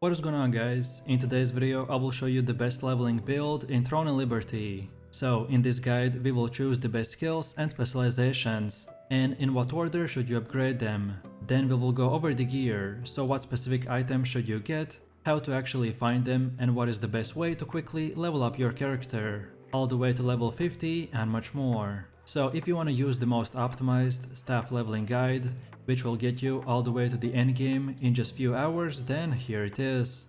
What is going on, guys? In today's video I will show you the best leveling build in Throne and Liberty. So in this guide we will choose the best skills and specializations, and in what order should you upgrade them. Then we will go over the gear, so what specific items should you get, how to actually find them, and what is the best way to quickly level up your character, all the way to level 50 and much more. So if you want to use the most optimized staff leveling guide, which will get you all the way to the endgame in just few hours, then here it is.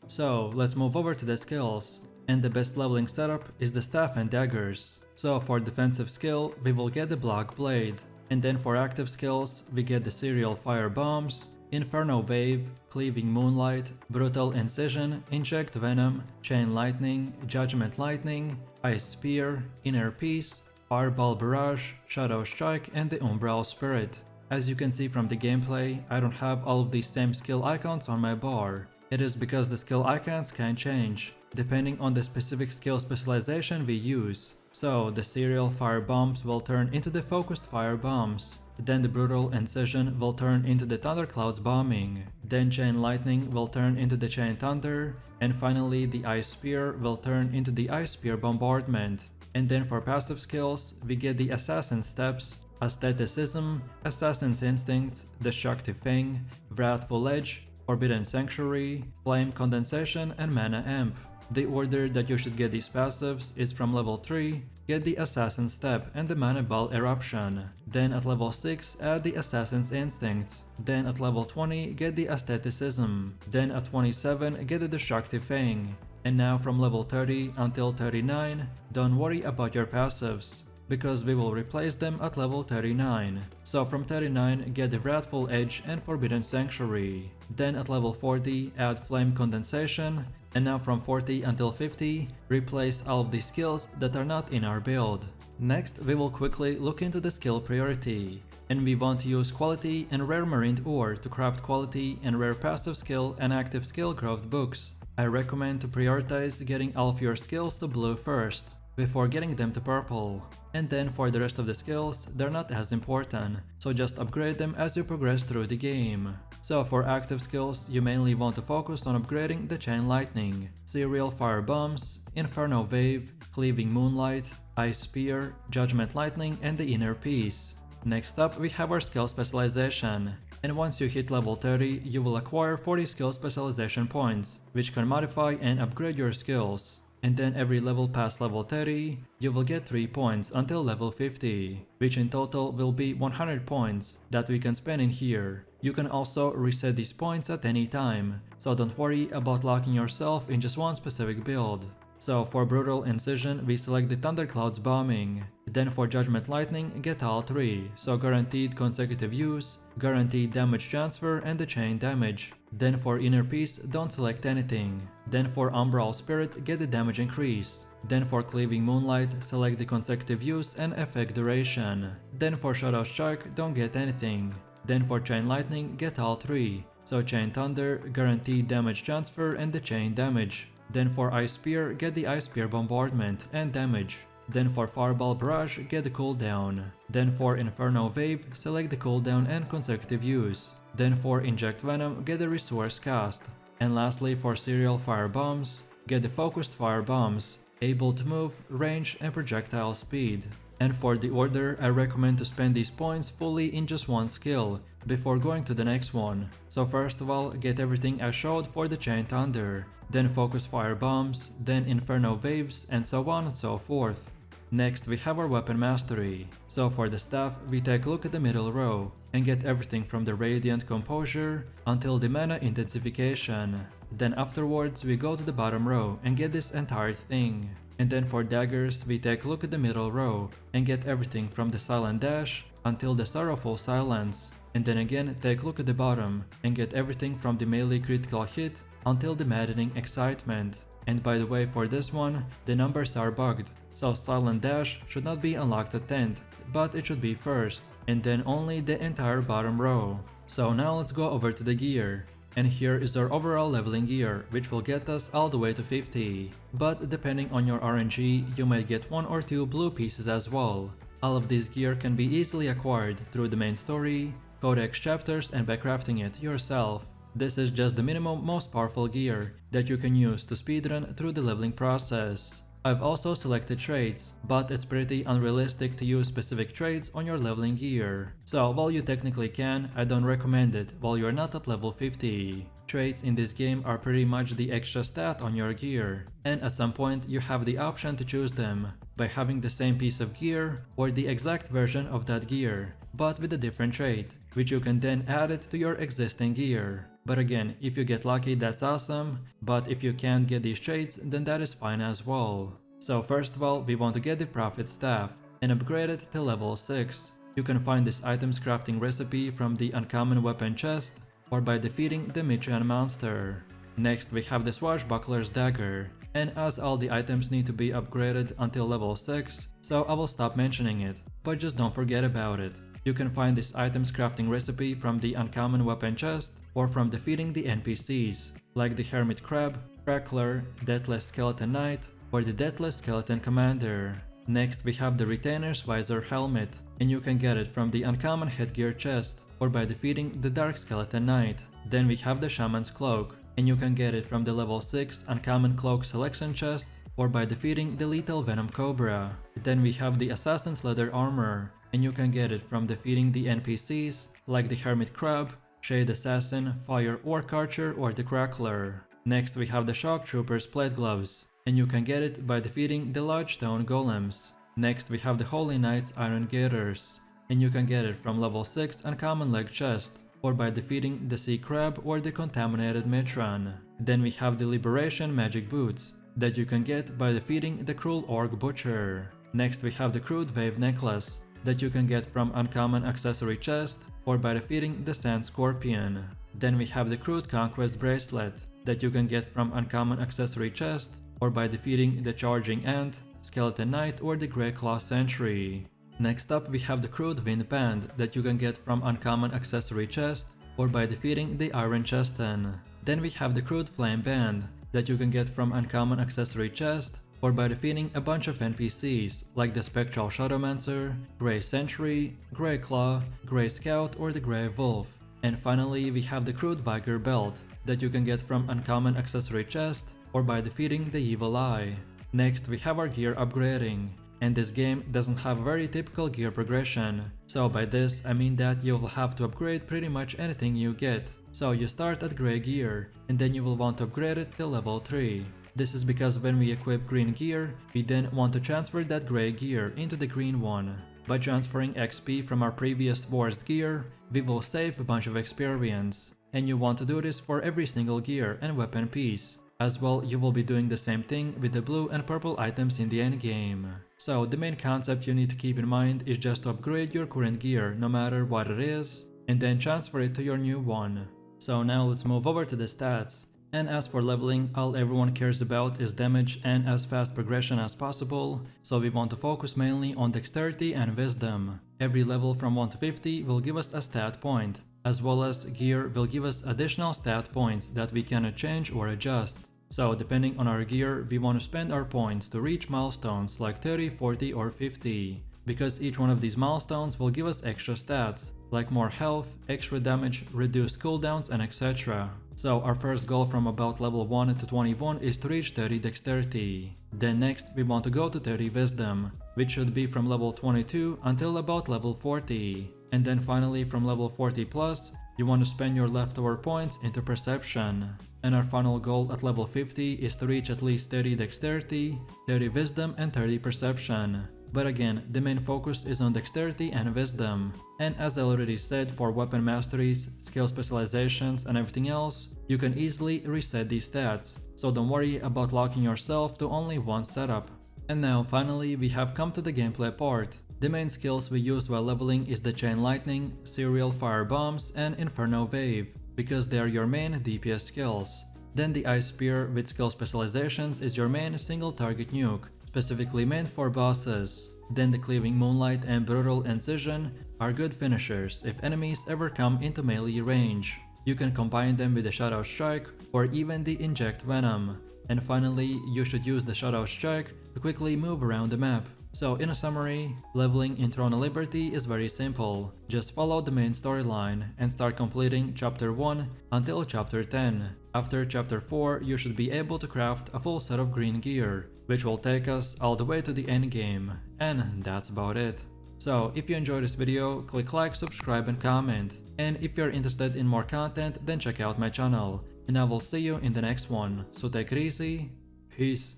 So let's move over to the skills, and the best leveling setup is the staff and daggers. So for defensive skill we will get the block blade, and then for active skills we get the serial fire bombs, inferno wave, cleaving moonlight, brutal incision, inject venom, chain lightning, judgment lightning, ice spear, inner peace, fireball barrage, shadow strike, and the umbral spirit. As you can see from the gameplay, I don't have all of these same skill icons on my bar. It is because the skill icons can change depending on the specific skill specialization we use. So the serial fire bombs will turn into the focused fire bombs. Then the brutal incision will turn into the thunderclouds bombing. Then chain lightning will turn into the chain thunder. And finally the ice spear will turn into the ice spear bombardment. And then for passive skills, we get the Assassin Steps, Aestheticism, Assassin's Instincts, Destructive Fang, Wrathful Edge, Forbidden Sanctuary, Flame Condensation, and Mana Amp. The order that you should get these passives is from level 3, get the Assassin Step and the Mana Ball Eruption. Then at level 6, add the Assassin's Instinct. Then at level 20, get the Aestheticism. Then at 27, get the Destructive Fang. And now from level 30 until 39, don't worry about your passives, because we will replace them at level 39. So from 39, get the Wrathful Edge and Forbidden Sanctuary. Then at level 40, add Flame Condensation. And now from 40 until 50, replace all of the skills that are not in our build. Next, we will quickly look into the skill priority. And we want to use quality and rare marined ore to craft quality and rare passive skill and active skill growth books. I recommend to prioritize getting all of your skills to blue first, before getting them to purple. And then for the rest of the skills, they're not as important, so just upgrade them as you progress through the game. So for active skills, you mainly want to focus on upgrading the chain lightning, serial fire bombs, inferno wave, cleaving moonlight, ice spear, judgment lightning, and the inner peace. Next up we have our skill specialization, and once you hit level 30 you will acquire 40 skill specialization points, which can modify and upgrade your skills. And then every level past level 30 you will get 3 points until level 50, which in total will be 100 points that we can spend in here. You can also reset these points at any time, so don't worry about locking yourself in just one specific build. So for Brutal Incision we select the Thunderclouds Bombing. Then for Judgment Lightning get all 3, so guaranteed consecutive use, guaranteed damage transfer, and the chain damage. Then for Inner Peace don't select anything. Then for Umbral Spirit get the damage increase. Then for Cleaving Moonlight select the consecutive use and effect duration. Then for Shadow Strike don't get anything. Then for Chain Lightning get all 3, so Chain Thunder, guaranteed damage transfer, and the chain damage. Then for Ice Spear get the Ice Spear bombardment and damage. Then for Fireball Barrage get the cooldown. Then for Inferno Wave select the cooldown and consecutive use. Then for Inject Venom get the Resource Cast. And lastly for Serial Fire Bombs get the Focused Fire Bombs, able to move, range, and projectile speed. And for the order, I recommend to spend these points fully in just one skill before going to the next one. So first of all, get everything I showed for the Chain Thunder, then Focus Fire Bombs, then Inferno Waves, and so on and so forth. Next we have our Weapon Mastery. So for the staff, we take a look at the middle row and get everything from the Radiant Composure until the Mana Intensification. Then afterwards we go to the bottom row and get this entire thing. And then for daggers, we take a look at the middle row and get everything from the Silent Dash until the Sorrowful Silence. And then again take a look at the bottom and get everything from the melee critical hit until the Maddening Excitement. And by the way, for this one, the numbers are bugged, so Silent Dash should not be unlocked at 10th, but it should be first, and then only the entire bottom row. So now let's go over to the gear. And here is our overall leveling gear, which will get us all the way to 50. But depending on your RNG, you might get 1 or 2 blue pieces as well. All of this gear can be easily acquired through the main story, codex chapters and by crafting it yourself. This is just the minimum most powerful gear that you can use to speedrun through the leveling process. I've also selected traits, but it's pretty unrealistic to use specific traits on your leveling gear. So while you technically can, I don't recommend it while you're not at level 50. Traits in this game are pretty much the extra stat on your gear, and at some point you have the option to choose them by having the same piece of gear or the exact version of that gear, but with a different trait, which you can then add it to your existing gear. But again, if you get lucky, that's awesome, but if you can't get these traits, then that is fine as well. So first of all, we want to get the Prophet Staff and upgrade it to level 6. You can find this item's crafting recipe from the Uncommon Weapon chest or by defeating the Mitran monster. Next we have the Swashbuckler's Dagger, and as all the items need to be upgraded until level 6, so I will stop mentioning it, but just don't forget about it. You can find this item's crafting recipe from the Uncommon Weapon chest or from defeating the NPCs, like the Hermit Crab, Crackler, Deathless Skeleton Knight, or the Deathless Skeleton Commander. Next we have the Retainer's Visor Helmet, and you can get it from the Uncommon Headgear chest or by defeating the Dark Skeleton Knight. Then we have the Shaman's Cloak, and you can get it from the level 6 Uncommon Cloak Selection chest or by defeating the Lethal Venom Cobra. Then we have the Assassin's Leather Armor, and you can get it from defeating the NPCs like the Hermit Crab, Shade Assassin, Fire Orc Archer, or the Crackler. Next we have the Shock Trooper's Plate Gloves, and you can get it by defeating the Large Stone Golems. Next we have the Holy Knight's Iron Gaiters, and you can get it from level 6 Uncommon Leg Chest or by defeating the Sea Crab or the Contaminated Mitran. Then we have the Liberation Magic Boots that you can get by defeating the Cruel Orc Butcher. Next we have the Crude Wave Necklace that you can get from Uncommon Accessory Chest or by defeating the Sand Scorpion. Then we have the Crude Conquest Bracelet that you can get from Uncommon Accessory Chest or by defeating the Charging Ant, Skeleton Knight, or the Grey Claw Sentry. Next up we have the Crude Wind Band that you can get from Uncommon Accessory Chest or by defeating the Iron Cheston. Then we have the Crude Flame Band that you can get from Uncommon Accessory Chest or by defeating a bunch of NPCs like the Spectral Shadowmancer, Grey Sentry, Grey Claw, Grey Scout, or the Grey Wolf. And finally we have the Crude Vigor Belt that you can get from Uncommon Accessory Chest or by defeating the Evil Eye. Next we have our gear upgrading, and this game doesn't have a very typical gear progression, so by this I mean that you will have to upgrade pretty much anything you get. So you start at grey gear, and then you will want to upgrade it till level 3. This is because when we equip green gear, we then want to transfer that grey gear into the green one. By transferring XP from our previous worst gear, we will save a bunch of experience, and you want to do this for every single gear and weapon piece. As well, you will be doing the same thing with the blue and purple items in the endgame. So the main concept you need to keep in mind is just to upgrade your current gear no matter what it is, and then transfer it to your new one. So now let's move over to the stats. And as for leveling, all everyone cares about is damage and as fast progression as possible, so we want to focus mainly on dexterity and wisdom. Every level from 1 to 50 will give us a stat point, as well as gear will give us additional stat points that we cannot change or adjust. So depending on our gear, we want to spend our points to reach milestones like 30, 40 or 50, because each one of these milestones will give us extra stats, like more health, extra damage, reduced cooldowns, and etc. So our first goal from about level 1 to 21 is to reach 30 dexterity. Then next we want to go to 30 wisdom, which should be from level 22 until about level 40. And then finally from level 40 plus, you want to spend your leftover points into perception. And our final goal at level 50 is to reach at least 30 dexterity, 30 wisdom, and 30 perception. But again, the main focus is on dexterity and wisdom. And as I already said, for weapon masteries, skill specializations, and everything else, you can easily reset these stats, so don't worry about locking yourself to only one setup. And now finally we have come to the gameplay part. The main skills we use while leveling is the Chain Lightning, Serial Fire Bombs, and Inferno Wave, because they are your main DPS skills. Then the Ice Spear with skill specializations is your main single target nuke, specifically meant for bosses. Then the Cleaving Moonlight and Brutal Incision are good finishers if enemies ever come into melee range. You can combine them with the Shadow Strike or even the Inject Venom. And finally, you should use the Shadow Strike to quickly move around the map. So in a summary, leveling in Throne of Liberty is very simple. Just follow the main storyline and start completing chapter 1 until chapter 10. After chapter 4 you should be able to craft a full set of green gear, which will take us all the way to the endgame, and that's about it. So if you enjoyed this video, click like, subscribe and comment. And if you're interested in more content, then check out my channel. And I will see you in the next one. So take it easy. Peace.